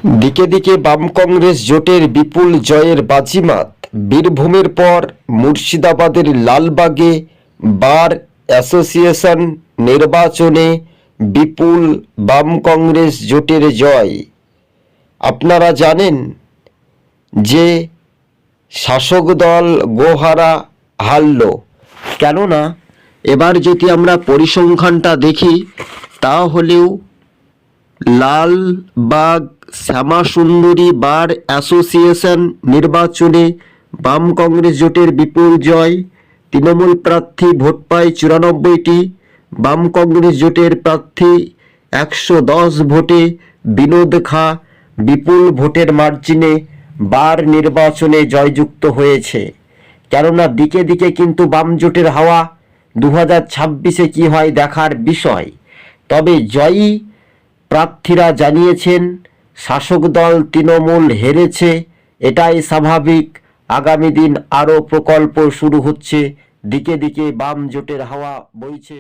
দিকে দিকে বাম কংগ্রেস জোটের বিপুল জয়ের বাজিমাত। বীরভূমের পর মুর্শিদাবাদের লালবাগে বার অ্যাসোসিয়েশন নির্বাচনে বিপুল বাম কংগ্রেস জোটের জয়। আপনারা জানেন যে শাসক দল গোহারা হারল, কেননা এবার যদি আমরা পরিসংখ্যানটা দেখি তাহলেও লালবাগ শ্যামাসুন্দরী বার অ্যাসোসিয়েশন নির্বাচনে বাম কংগ্রেস জোটের বিপুল জয়। তৃণমূল প্রার্থী ভোট পায় 94টি, বাম কংগ্রেস জোটের প্রার্থী 110 ভোটে বিনোদ খাঁ বিপুল ভোটের মার্জিনে বার নির্বাচনে জয়যুক্ত হয়েছে। কেননা দিকে দিকে কিন্তু বাম জোটের হাওয়া, 2026-এ কী হয় দেখার বিষয়। তবে জয়ী প্রার্থীরা জানিয়েছেন শাসক দল তৃণমূল হেরেছে, এটাই স্বাভাবিক। আগামী দিন আরও প্রকল্প শুরু হচ্ছে, দিকে দিকে বাম জোটের হাওয়া বইছে।